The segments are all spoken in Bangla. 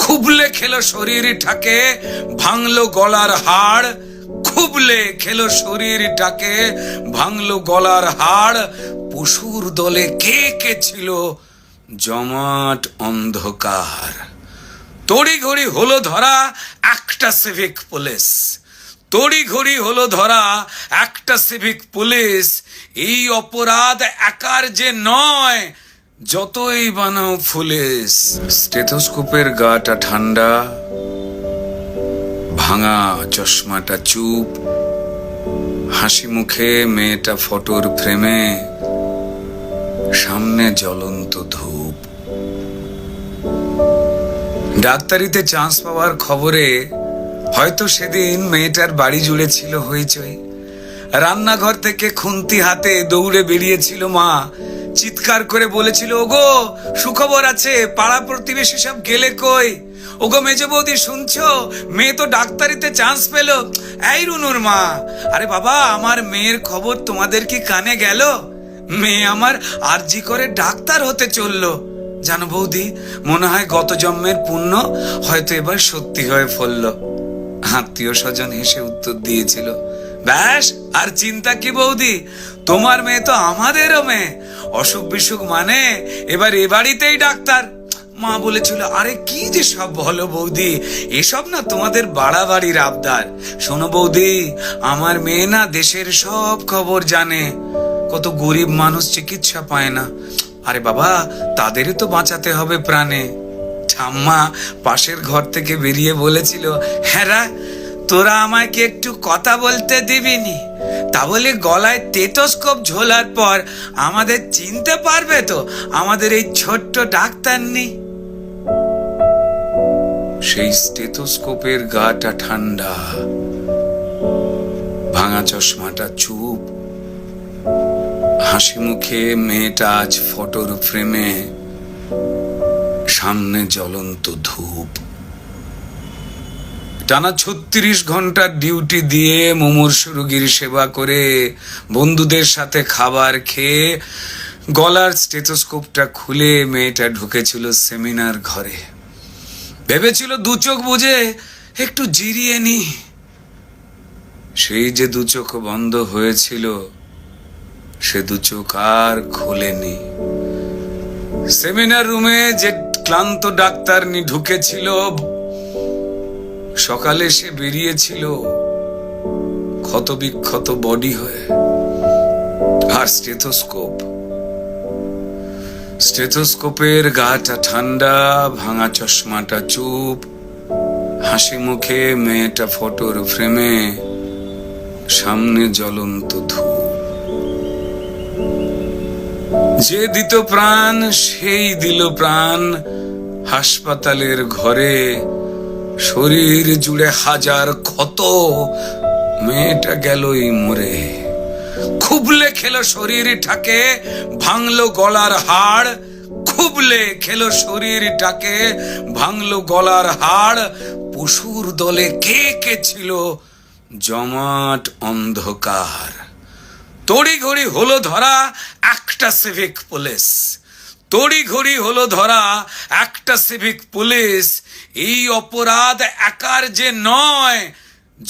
খুবলে খেলো শরীরটাকে, ভাঙলো গলার হাড়। খুবলে খেলো শরীরটাকে, ভাঙলো গলার হাড়। পশুর দলে কে কে ছিল, জমাট অন্ধকার। তড়িঘড়ি হলো ধরা একটা সিভিক পুলিশ। তড়িঘড়ি হলো ধরা একটা সিভিক পুলিশ। এই অপরাধ একার যে নয়, যতই বানাও পুলিশ। স্টেথোস্কোপের গাটা ঠান্ডা, ভাঙা চশমাটা চুপ, হাসি মুখে মেয়েটা ফটোর ফ্রেমে, সামনে জ্বলন্ত ধূপ। ডাক্তারিতে চান্স পাওয়ার খবরে হয়তো সেদিন মেয়েটার বাড়ি জুড়ে ছিল হইচই। রান্নাঘর থেকে খুন্তি হাতে দৌড়ে বেরিয়েছিল মা, চিৎকার করে বলেছিল, ওগো সুখবর আছে, পাড়া প্রতিবেশী সব গেলে কই? ওগো মেজো বৌদি শুনছো, মেয়ে তো ডাক্তারিতে চান্স পেল। এই রুনুর মা, আরে বাবা আমার মেয়ের খবর তোমাদের কি কানে গেল? মেয়ে আমার আরজি করে ডাক্তার হতে চললো। জানো বৌদি, মনে হয় গত জন্মের পুণ্য হয়তো এবার সত্যি হয়ে ফলল। আত্মীয় স্বজন হেসে উত্তর দিয়েছিল, ব্যাস আর চিন্তা কি বৌদি, তোমার মেয়ে তো আমাদেরও মেয়ে। অসুখ বিসুখ মানে এবার এ বাড়িতেই ডাক্তার। মা বলেছিল, আরে কি যে সব বলো বৌদি, এসব না তোমাদের বাড়াবাড়ির আবদার। শোনো বৌদি, আমার মেয়ে না দেশের সব খবর জানে। কত গরিব মানুষ চিকিৎসা পায় না। আরে বাবা, তাদেরই তো বাঁচাতে হবে প্রাণে। ঠাম্মা পাশের ঘর থেকে বেরিয়ে বলেছিল, হ্যাঁ তোরা আমায় কি একটু কথা বলতে দিবিনি? তা বলে গলায় স্টেথোস্কোপ ঝোলার পর আমাদের চিনতে পারবে তো আমাদের এই ছোট্ট ডাক্তার নেই? সেই স্টেথোস্কোপের গাটা ঠান্ডা, ভাঙা চশমাটা চুপ, হাসি মুখে মেয়েটা আজ ফটোর ফ্রেমে, সামনে জ্বলন্ত ধূপ। টানা 36 ঘন্টার ডিউটি দিয়ে মুমূর্ষু রোগীর সেবা করে, বন্ধুদের সাথে খাবার খেয়ে, গলার স্টেথোস্কোপটা খুলে মেয়েটা ঢুকেছিল সেমিনার ঘরে। ভেবেছিল দু চোখ বুঝে একটু জিরিয়ে নি। সেই যে দু চোখ বন্ধ হয়েছিল, সে দু চোখ আর খোলেনি। সেমিনার রুমে যে ক্লান্ত ডাক্তারনি ঢুকেছিল, সকালে সে বেরিয়েছিল ক্ষত বিক্ষত বডি হয়ে। আর স্টেথোস্কোপের গাটা ঠান্ডা, ভাঙা চশমাটা চুপ, হাসি মুখে মেয়েটা ফটোর ফ্রেমে, সামনে জ্বলন্ত ধূপ। যে দিত প্রাণ সেই দিল প্রাণ হাসপাতালের ঘরে। শরীর জুড়ে হাজার ক্ষত, মেয়েটা গেলই মরে। খুবলে খেলো শরীরটাকে, ভাঙলো গলার হাড়। খুবলে খেলো শরীরটাকে, ভাঙলো গলার হাড়। পশুর দলে কে কে ছিল, জমাট অন্ধকার। তড়িঘড়ি হলো ধরা একটা সিভিক পুলিশ। তড়িঘড়ি হলো ধরা একটা সিভিক পুলিশ। এই অপরাধ একার যে নয়,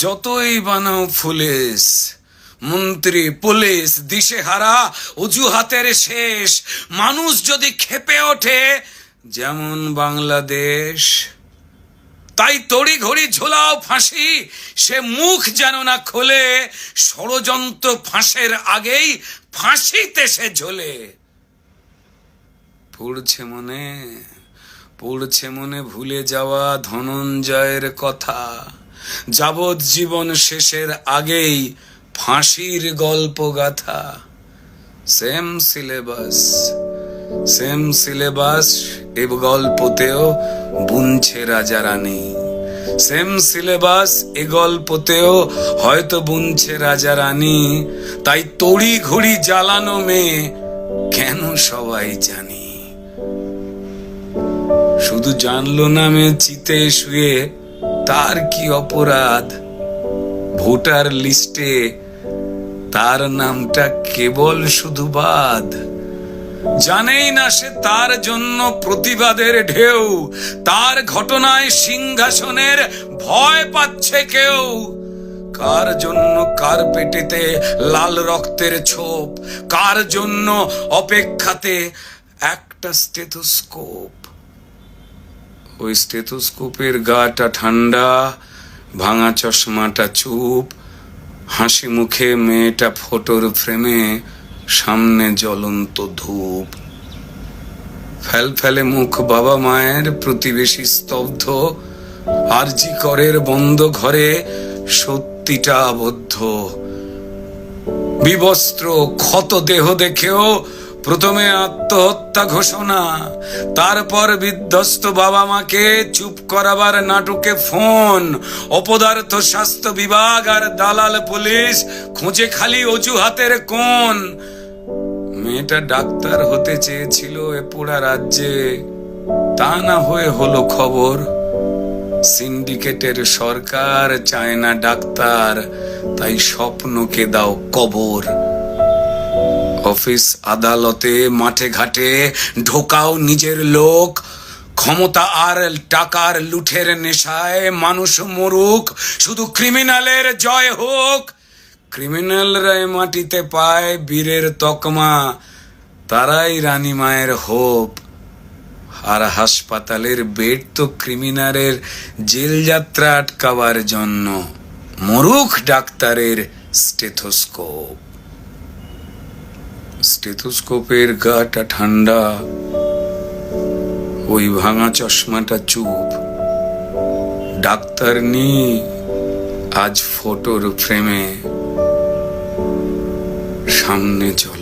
যতই বানাও পুলিশ। মন্ত্রী পুলিশ দিশেহারা, অজুহাতের শেষ। মানুষ যদি ক্ষেপে ওঠে যেমন বাংলাদেশ, তাই তড়িঘড়ি ঝোলাও ফাঁসি, সে মুখ যেন না খোলে। ষড়যন্ত্র ফাঁসের আগেই ফাঁসিতে সে ঝোলে। পড়ছে মনে ভুলে যাওয়া ধনঞ্জয়ের কথা। যাবজ্জীবন শেষের আগেই ফাঁসির গল্প গাথা। সেম সিলেবাস এ গল্পতেও বুনছে রাজা রানী। সেম সিলেবাস এ গল্পতেও হয়তো বুনছে রাজা রানী। তাই তড়ি ঘড়ি জ্বালানো মেয়ে কেন সবাই জানি। শুধু জানলো না মেয়ে চিতে শুয়ে তার কি অপরাধ। ভোটার লিস্টে তার নামটা কেবল শুধু বাদ। জানেই না সে তার জন্য প্রতিবাদের ঢেউ, তার ঘটনায় সিংহাসনের ভয় পাচ্ছে কেউ। কার জন্য কার পেটেতে লাল রক্তের ছোপ, কার জন্য অপেক্ষাতে একটা স্টেথোস্কোপ। ওই স্টেথোস্কোপের গাটা ঠান্ডা, ভাঙা চশমাটা চুপ, হাসি মুখে মেয়েটা ফটোর ফ্রেমে, সামনে জ্বলন্ত ধূপ। ফেলফেলে মুখ বাবা মায়ের, প্রতিবেশী স্তব্ধ, আরজি করের বন্ধ ঘরে সত্যিটা আবদ্ধ। বিবস্ত্র ক্ষত দেহ দেখেও প্রথমে আত্মহত্যা ঘোষণা, তারপর বিধ্বস্ত বাবা মাকে চুপ করাবার নাটকে ফোন। অপদার্থ স্বাস্থ্য বিভাগ আর দালাল পুলিশ খুঁজে খালি অজুহাতের কোণ। মেয়েটা ডাক্তার হতে চেয়েছিল এ পোড়া রাজ্যে, তা না হয়ে হলো খবর। সিন্ডিকেটের সরকার চায় না ডাক্তার, তাই স্বপ্নকে দাও কবর। অফিস আদালতে মাঠে ঘাটে ঢোকাও নিজের লোক, ক্ষমতা আর টাকার লুঠের নেশায় মানুষ মরুক, শুধু ক্রিমিনালের জয় হোক। ক্রিমিনালরাই মাটিতে পায় বীরের তকমা, তারাই রানী মায়ের হোপ। আর হাসপাতালের বেড তো ক্রিমিনালের জেল যাত্রা আটকাবার জন্য, মরুক ডাক্তারের স্টেথোস্কোপ। স্টেথোস্কোপের গাটা ঠান্ডা, ওই ভাঙা চশমাটা চুপ। ডাক্তার নি আজ ফটোর ফ্রেমে, সামনে চল